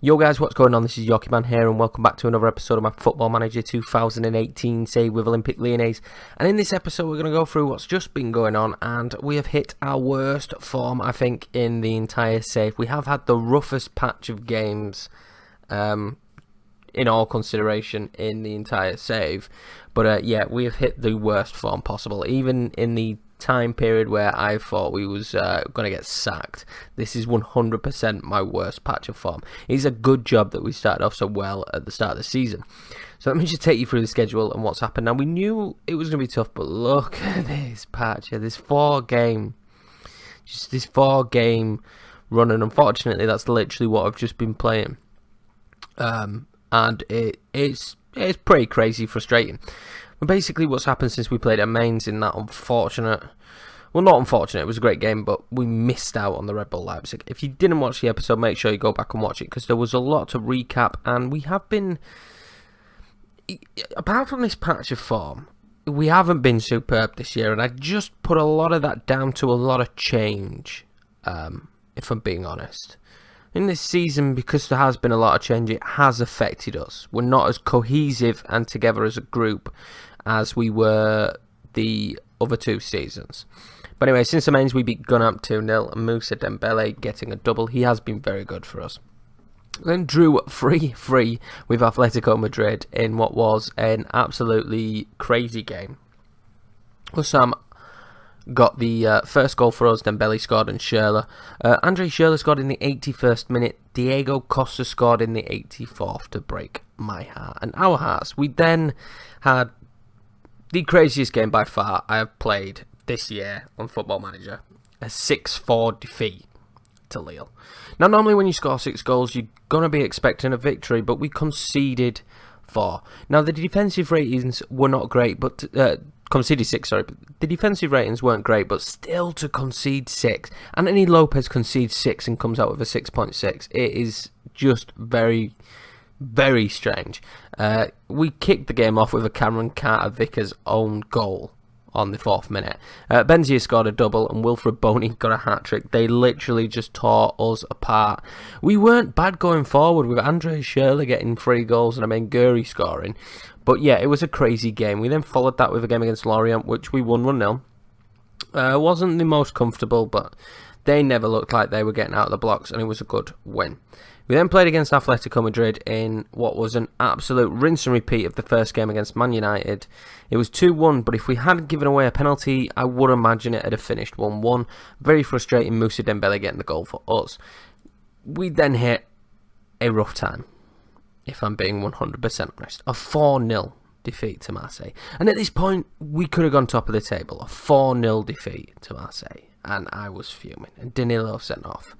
Yo guys, what's going on? This is Yorkie Man here and welcome back to another episode of my Football Manager 2018 save with Olympic Lyonnais. And in this episode we're going to go through what's just been going on, and we have hit our worst form I think in the entire save. We have had the roughest patch of games in all consideration in the entire save. But yeah, we have hit the worst form possible. Even in the time period where I thought we was going to get sacked, this is 100% my worst patch of form. It's a good job that we started off so well at the start of the season. So let me just take you through the schedule and what's happened. Now, we knew it was going to be tough, but look at this patch here. This four game run, and unfortunately that's literally what I've just been playing. And it's pretty crazy frustrating. But basically what's happened since we played at Mainz in that unfortunate... Well, not unfortunate, it was a great game, but we missed out on the Red Bull Leipzig. If you didn't watch the episode, make sure you go back and watch it, because there was a lot to recap, and we have been... Apart from this patch of form, we haven't been superb this year, and I just put a lot of that down to a lot of change, if I'm being honest. In this season, because there has been a lot of change, it has affected us. We're not as cohesive and together as a group as we were the other two seasons. But anyway, since the Mainz, we beat Gunamp 2-0, and Moussa Dembele getting a double. He has been very good for us. Then drew 3-3 with Atletico Madrid in what was an absolutely crazy game. Sam got the first goal for us, Dembele scored, and Schürrle. Andre Schürrle scored in the 81st minute. Diego Costa scored in the 84th to break my heart and our hearts. We then had the craziest game by far I have played this year on Football Manager. A 6-4 defeat to Lyon. Now, normally when you score 6 goals, you're going to be expecting a victory, but we conceded 4. Now, the defensive ratings were not great, but... conceded 6, sorry. But the defensive ratings weren't great, but still to concede 6. Anthony Lopez concedes 6 and comes out with a 6.6. It is just very, very strange. We kicked the game off with a Cameron Carter-Vickers own goal on the 4th minute. Benzia scored a double and Wilfred Boney got a hat-trick. They literally just tore us apart. We weren't bad going forward with Andre Schürrle getting 3 goals and Menguri scoring. But yeah, it was a crazy game. We then followed that with a game against Lyon, which we won 1-0. Wasn't the most comfortable, but they never looked like they were getting out of the blocks, and it was a good win. We then played against Atletico Madrid in what was an absolute rinse and repeat of the first game against Man United. It was 2-1, but if we hadn't given away a penalty, I would imagine it had finished 1-1. Very frustrating, Moussa Dembele getting the goal for us. We then hit a rough time, if I'm being 100% honest. A 4-0 defeat to Marseille. And at this point, we could have gone top of the table. A 4-0 defeat to Marseille. And I was fuming. And Danilo sent off.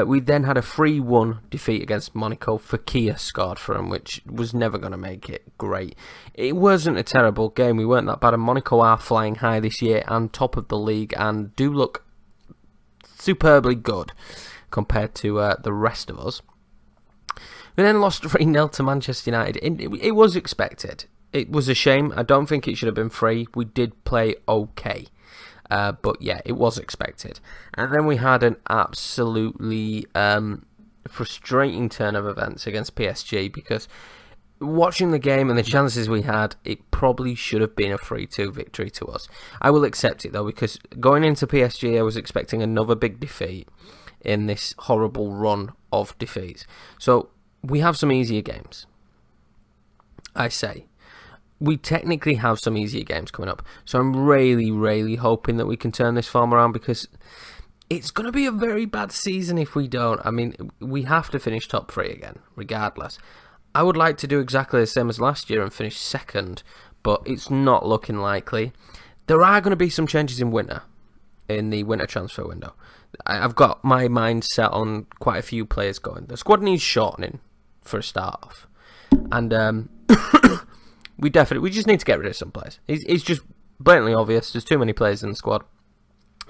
We then had a 3-1 defeat against Monaco. Fekir scored for him, which was never going to make it great. It wasn't a terrible game. We weren't that bad. And Monaco are flying high this year and top of the league and do look superbly good compared to the rest of us. We then lost 3-0 to Manchester United. It was expected. It was a shame. I don't think it should have been 3. We did play okay. But yeah, it was expected. And then we had an absolutely frustrating turn of events against PSG, because watching the game and the chances we had, it probably should have been a 3-2 victory to us. I will accept it though, because going into PSG, I was expecting another big defeat in this horrible run of defeats. So we have some easier games, I say. We technically have some easier games coming up. So I'm really, really hoping that we can turn this form around, because it's going to be a very bad season if we don't. I mean, we have to finish top 3 again, regardless. I would like to do exactly the same as last year and finish 2nd, but it's not looking likely. There are going to be some changes in the winter transfer window. I've got my mind set on quite a few players going. The squad needs shortening for a start off. And we just need to get rid of some players. It's just blatantly obvious. There's too many players in the squad.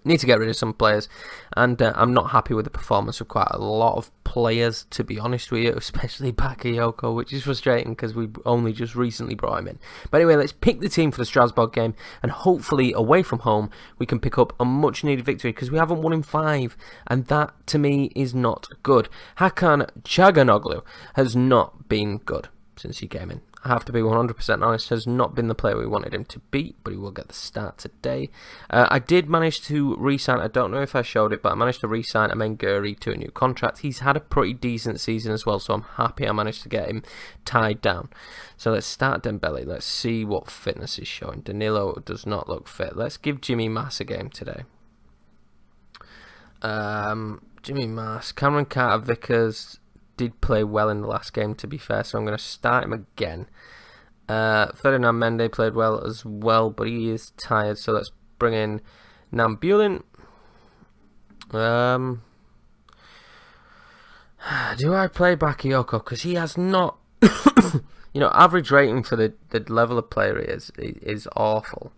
Need to get rid of some players, and I'm not happy with the performance of quite a lot of players, to be honest with you, especially Bakayoko, which is frustrating because we only just recently brought him in. But anyway, let's pick the team for the Strasbourg game, and hopefully away from home we can pick up a much needed victory, because we haven't won in 5, and that to me is not good. Hakan Çalhanoğlu has not been good since he came in. I have to be 100% honest, has not been the player we wanted him to be, but he will get the start today. I did manage to re-sign, I don't know if I showed it, but I managed to re-sign Amenguri to a new contract. He's had a pretty decent season as well, so I'm happy I managed to get him tied down. So let's start Dembele. Let's see what fitness is showing. Danilo does not look fit. Let's give Jimmy Mass a game today. Jimmy Mass, Cameron Carter-Vickers did play well in the last game, to be fair, so I'm going to start him again. Ferdinand Mendy played well as well, but he is tired, so let's bring in Nambulin. Do I play Bakayoko? Because he has not... average rating for the level of player he is awful.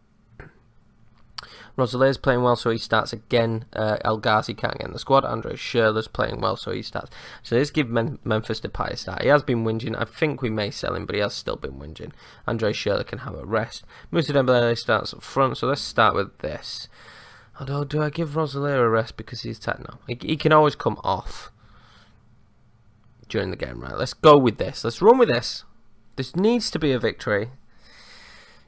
Rosalier's playing well, so he starts again. El Ghazi can't get in the squad. Andre Schürrle's playing well, so he starts. So let's give Memphis Depay a start. He has been whinging. I think we may sell him, but he has still been whinging. Andre Schürrle can have a rest. Moussa Dembele starts up front, so let's start with this. Although, do I give Rosalier a rest because he's tight now? He can always come off during the game, right? Let's go with this. Let's run with this. This needs to be a victory.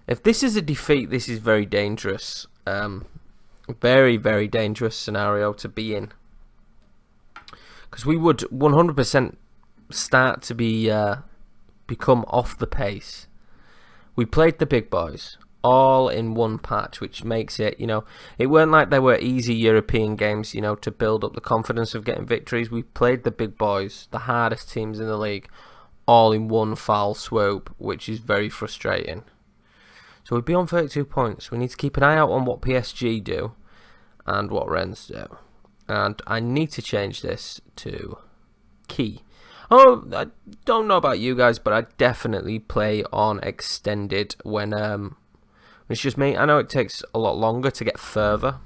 If this is a defeat, this is very dangerous. Very, very dangerous scenario to be in, because we would 100% start to become off the pace. We played the big boys all in one patch, which makes it, it weren't like they were easy European games, to build up the confidence of getting victories. We played the big boys, the hardest teams in the league, all in one foul swoop, which is very frustrating. So we'd be on 32 points. We need to keep an eye out on what PSG do and what Rennes do. And I need to change this to key. Oh, I don't know about you guys, but I definitely play on extended when it's just me. I know it takes a lot longer to get further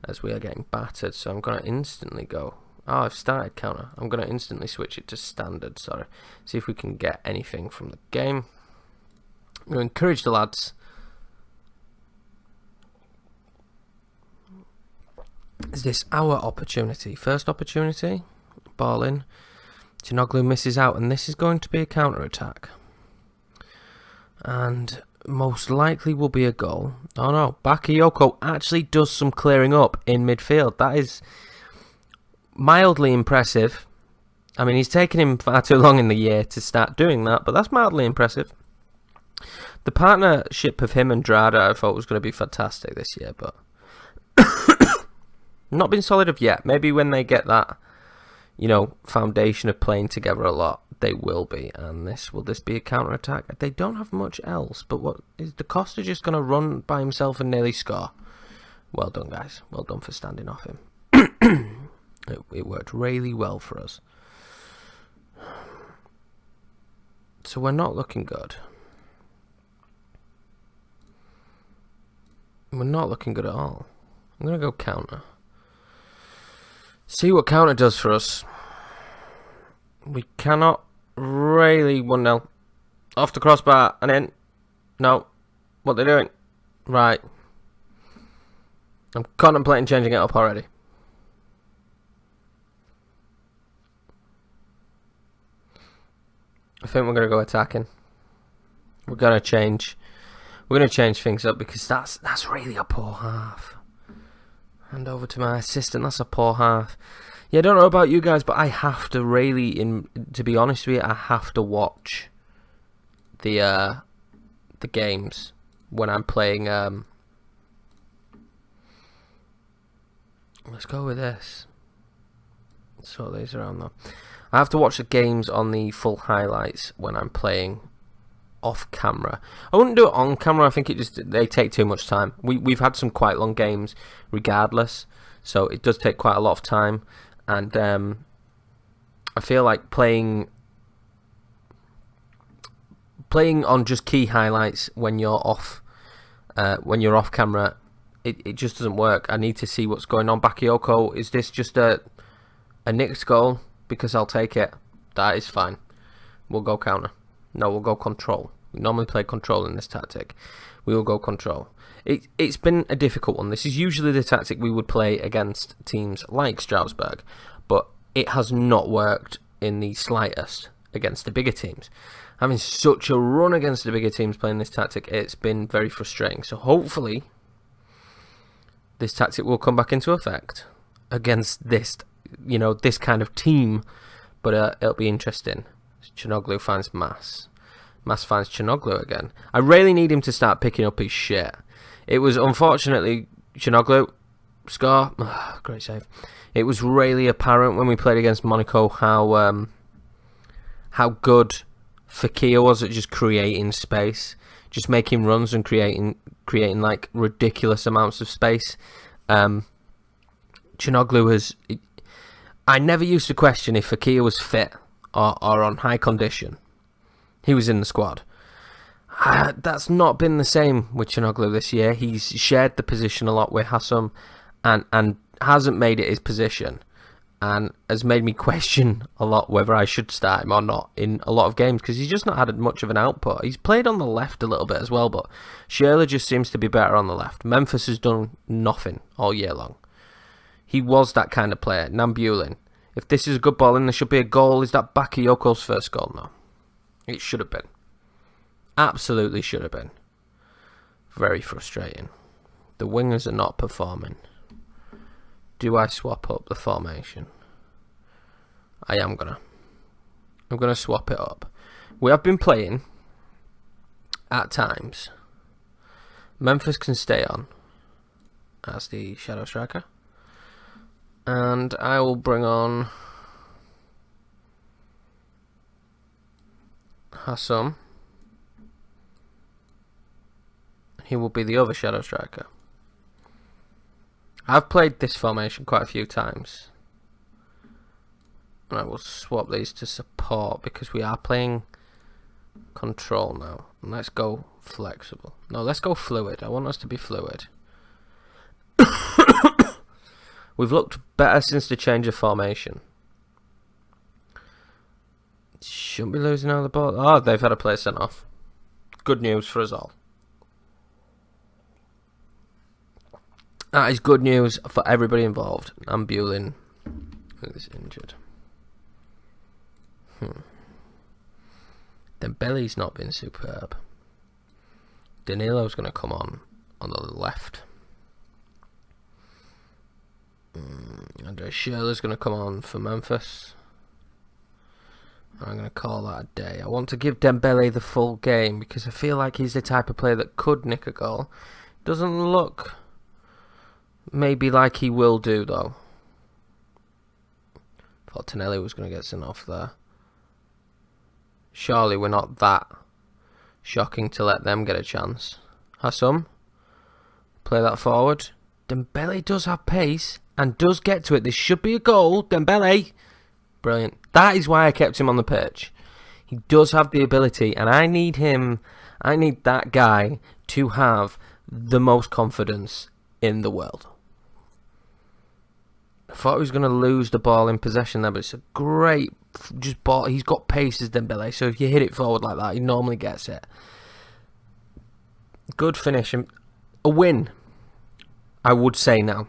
as we are getting battered. So I'm going to instantly go. Oh, I've started counter. I'm going to instantly switch it to standard. Sorry. See if we can get anything from the game. I'm going to encourage the lads. Is this our opportunity? First opportunity. Ball in. Çalhanoğlu misses out, and this is going to be a counter-attack. And most likely will be a goal. Oh no, Bakayoko actually does some clearing up in midfield. That is mildly impressive. I mean, he's taken him far too long in the year to start doing that, but that's mildly impressive. The partnership of him and Drada I thought was going to be fantastic this year, but not been solid of yet. Maybe when they get that, foundation of playing together a lot, they will be. And will this be a counter-attack? They don't have much else, but what is the Costa just going to run by himself and nearly score? Well done, guys. Well done for standing off him. It worked really well for us. So we're not looking good. We're not looking good at all. I'm going to go counter. See what counter does for us. We cannot really 1-0. Off the crossbar and in. No. What they're doing? Right. I'm contemplating changing it up already. I think we're going to go attacking. We're going to change. We're going to change things up because that's really a poor half. Hand over to my assistant. That's a poor half. Yeah, I don't know about you guys, but I have to really, to be honest with you, I have to watch the games when I'm playing. Let's go with this. Sort these around though. I have to watch the games on the full highlights when I'm playing off camera. I wouldn't do it on camera. I think they take too much time. We've had some quite long games regardless, so it does take quite a lot of time, and I feel like playing on just key highlights when you're off camera it just doesn't work. I need to see what's going on. Bakayoko, is this just a nicked goal? Because I'll take it. That is fine. We'll go counter. No, we'll go control. We normally play control in this tactic. We will go control. It's been a difficult one. This is usually the tactic we would play against teams like Strasbourg, but it has not worked in the slightest against the bigger teams. Having such a run against the bigger teams playing this tactic, it's been very frustrating. So hopefully this tactic will come back into effect against this, this kind of team, but it'll be interesting. Chanoglu finds Mass. Mass finds Chanoglu again. I really need him to start picking up his shit. It was unfortunately Chanoglu score. Oh, great save. It was really apparent when we played against Monaco how good Fekir was at just creating space, just making runs and creating like ridiculous amounts of space. Chanoglu has. I never used to question if Fekir was fit or on high condition. He was in the squad. That's not been the same with Chanoglu this year. He's shared the position a lot with Hassam and hasn't made it his position, and has made me question a lot whether I should start him or not in a lot of games, because he's just not had much of an output. He's played on the left a little bit as well, but Schürrle just seems to be better on the left. Memphis has done nothing all year long. He was that kind of player. Nambulin. If this is a good ball and there should be a goal, is that Bakayoko's first goal? No. It should have been. Absolutely should have been. Very frustrating. The wingers are not performing. Do I swap up the formation? I am gonna. I'm gonna swap it up. We have been playing at times. Memphis can stay on as the shadow striker. And I will bring on Hassam. He will be the other shadow striker. I've played this formation quite a few times. And I will swap these to support because we are playing control now. And let's go flexible. No, let's go fluid. I want us to be fluid. We've looked better since the change of formation. Shouldn't be losing out the ball. Oh, they've had a player sent off. Good news for us all. That is good news for everybody involved. Ambulin is injured. Dembele's not been superb. Danilo's going to come on the left. Andre Schürrle's going to come on for Memphis. I'm going to call that a day. I want to give Dembele the full game because I feel like he's the type of player that could nick a goal. Doesn't look maybe like he will do though. Thought Tonelli was going to get sent off there. Surely we're not that shocking to let them get a chance. Hassam, play that forward. Dembele does have pace and does get to it. This should be a goal. Dembele, brilliant. That is why I kept him on the pitch. He does have the ability, and I need him. I need that guy to have the most confidence in the world. I thought he was going to lose the ball in possession there, but it's a great just ball. He's got pace as Dembele, so if you hit it forward like that, he normally gets it. Good finish. A win, I would say now.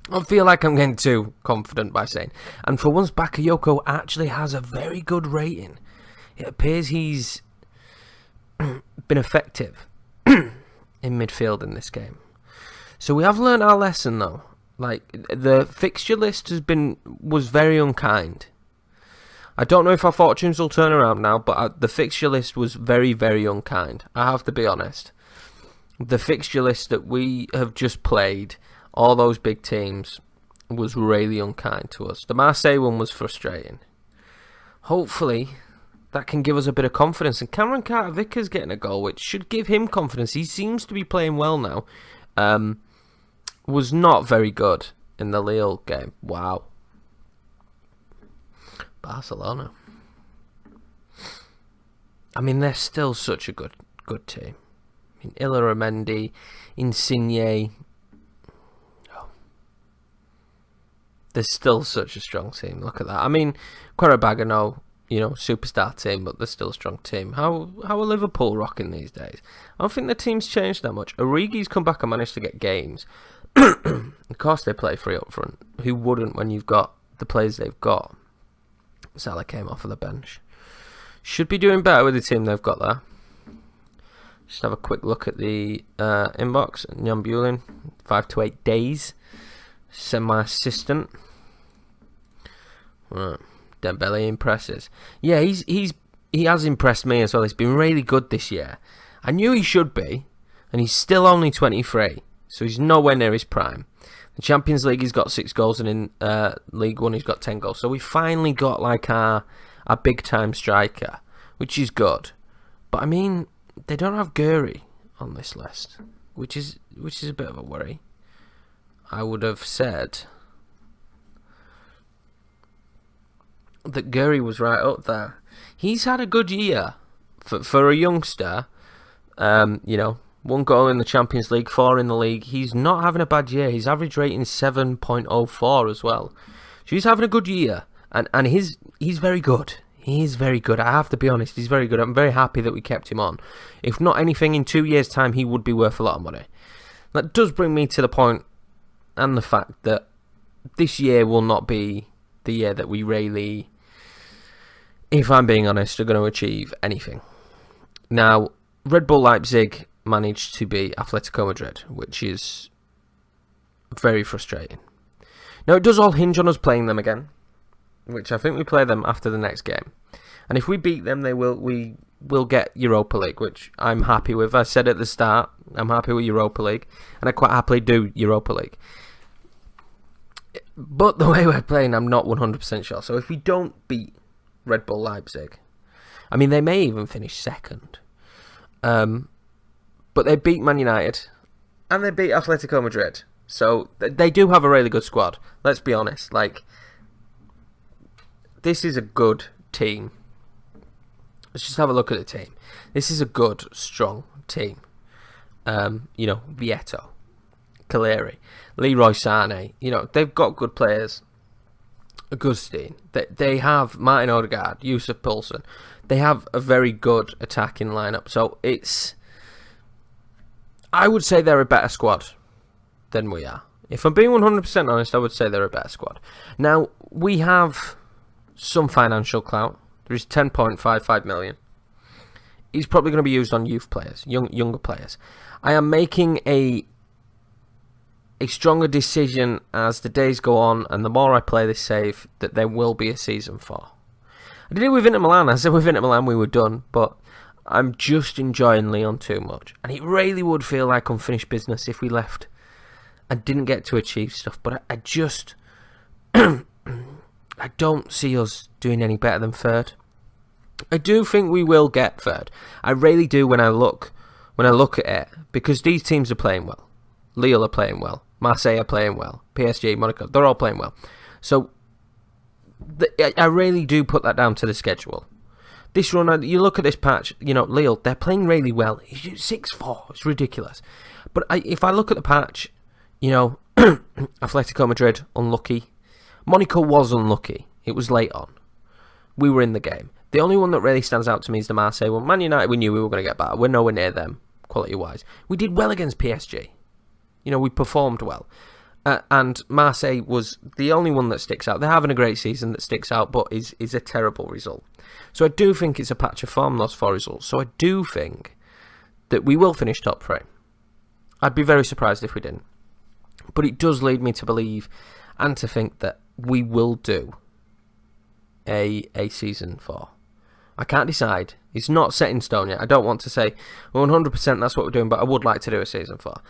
I feel like I'm getting too confident by saying. And for once, Bakayoko actually has a very good rating. It appears he's been effective in midfield in this game. So we have learned our lesson though. Like, the fixture list was very unkind. I don't know if our fortunes will turn around now, but the fixture list was very, very unkind. I have to be honest. The fixture list that we have just played, all those big teams, was really unkind to us. The Marseille one was frustrating. Hopefully, that can give us a bit of confidence. And Cameron Carter-Vickers getting a goal, which should give him confidence. He seems to be playing well now. Was not very good in the Lyon game. Wow. Barcelona. I mean, they're still such a good team. I mean, Illaramendi, Insigne, There's still such a strong team. Look at that. I mean, Quarabag are no, superstar team, but they're still a strong team. How are Liverpool rocking these days? I don't think the team's changed that much. Origi's come back and managed to get games. Of course they play free up front. Who wouldn't when you've got the players they've got? Salah came off of the bench. Should be doing better with the team they've got there. Just have a quick look at the inbox. Nyambulin, 5 to 8 days. Send my assistant. Right. Dembele impresses. Yeah, he has impressed me as well. He's been really good this year. I knew he should be, and he's still only 23, so he's nowhere near his prime. The Champions League, he's got 6 goals, and in League One, he's got 10 goals. So we finally got like our big time striker, which is good. But I mean, they don't have Guri on this list, which is a bit of a worry. I would have said that Guri was right up there. He's had a good year for a youngster. 1 goal in the Champions League, 4 in the league. He's not having a bad year. His average rating is 7.04 as well. So he's having a good year, and he's very good. He is very good. I have to be honest. He's very good. I'm very happy that we kept him on. If not anything, in 2 years' time, he would be worth a lot of money. That does bring me to the point and the fact that this year will not be the year that we really, if I'm being honest, are going to achieve anything. Now, Red Bull Leipzig managed to beat Atletico Madrid, which is very frustrating. Now, it does all hinge on us playing them again, which I think we play them after the next game. And if we beat them, we will get Europa League, which I'm happy with. I said at the start, I'm happy with Europa League, and I quite happily do Europa League. But the way we're playing, I'm not 100% sure. So if we don't beat Red Bull Leipzig, I mean, they may even finish second. But they beat Man United, and they beat Atletico Madrid. So they do have a really good squad. Let's be honest. This is a good team. Let's just have a look at the team. This is a good, strong team. Vieto, Caleri, Leroy Sané. They've got good players. Augustine. They have Martin Odegaard, Yusuf Poulsen. They have a very good attacking lineup. So I would say they're a better squad than we are. If I'm being 100% honest, I would say they're a better squad. Now, we have some financial clout. There is 10.55 million. He's probably going to be used on youth players, younger players. I am making a stronger decision as the days go on, and the more I play this save, that there will be a season 4. I did it with Inter Milan. I said with Inter Milan we were done, but I'm just enjoying Lyon too much. And it really would feel like unfinished business if we left and didn't get to achieve stuff. But I just I don't see us doing any better than third. I do think we will get third. I really do when I look at it, because these teams are playing well. Lille are playing well. Marseille are playing well. PSG, Monaco, they're all playing well. So I really do put that down to the schedule. This run, you look at this patch, Lille, they're playing really well. 6-4, it's ridiculous. But if I look at the patch, Atletico Madrid, unlucky. Monaco was unlucky. It was late on. We were in the game. The only one that really stands out to me is the Marseille one. Man United, we knew we were going to get better. We're nowhere near them, quality-wise. We did well against PSG. We performed well. And Marseille was the only one that sticks out. They're having a great season that sticks out, but is a terrible result. So I do think it's a patch of form, those 4 results. So I do think that we will finish top 3. I'd be very surprised if we didn't. But it does lead me to believe and to think that we will do a season 4. I can't decide. It's not set in stone yet. I don't want to say 100% that's what we're doing, but I would like to do a season 4.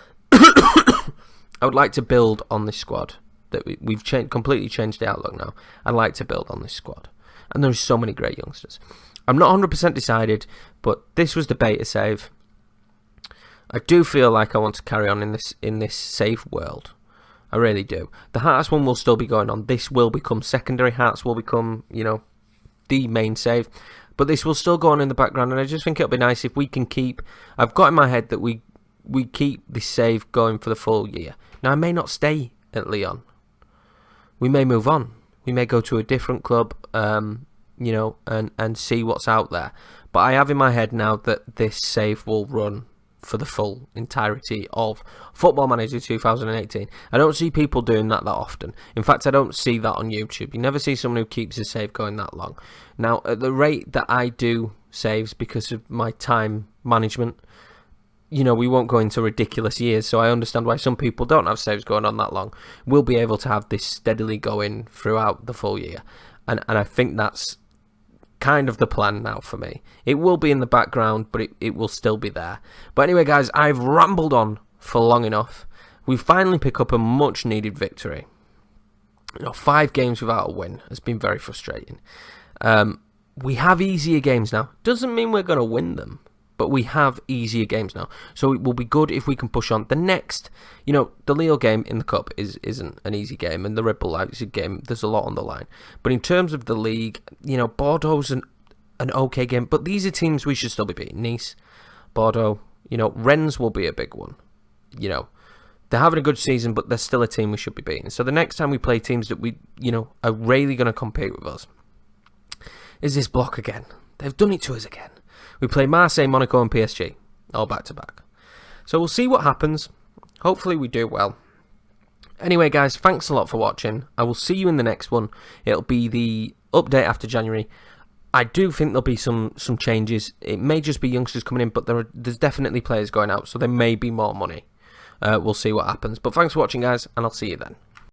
I would like to build on this squad. That we've completely changed the outlook now. I'd like to build on this squad. And there's so many great youngsters. I'm not 100% decided, but this was the beta save. I do feel like I want to carry on in this save world. I really do. The Hearts one will still be going on. This will become secondary. Hearts will become, the main save. But this will still go on in the background, and I just think it'll be nice if we can keep... I've got in my head that we keep this save going for the full year. Now, I may not stay at Lyon, we may move on. We may go to a different club, you know, and see what's out there. But I have in my head now that this save will run for the full entirety of Football Manager 2018. I don't see people doing that often. In fact, I don't see that on YouTube. You never see someone who keeps a save going that long. Now, at the rate that I do saves because of my time management, you know, we won't go into ridiculous years, so I understand why some people don't have saves going on that long. We'll be able to have this steadily going throughout the full year. And I think that's kind of the plan now for me. It will be in the background, but it will still be there. But anyway, guys, I've rambled on for long enough. We finally pick up a much needed victory. You know, 5 games without a win has been very frustrating. We have easier games now. Doesn't mean we're going to win them, but we have easier games now. So it will be good if we can push on. The next, you know, the Lyon game in the Cup isn't an easy game, and the Red Bull Leipzig game, there's a lot on the line. But in terms of the league, you know, Bordeaux's an okay game, but these are teams we should still be beating. Nice, Bordeaux, you know, Rennes will be a big one. You know, they're having a good season, but they're still a team we should be beating. So the next time we play teams that we, you know, are really going to compete with us, is this block again. They've done it to us again. We play Marseille, Monaco and PSG, all back to back. So we'll see what happens. Hopefully we do well. Anyway, guys, thanks a lot for watching. I will see you in the next one. It'll be the update after January. I do think there'll be some changes. It may just be youngsters coming in, but there's definitely players going out, so there may be more money. We'll see what happens. But thanks for watching, guys, and I'll see you then.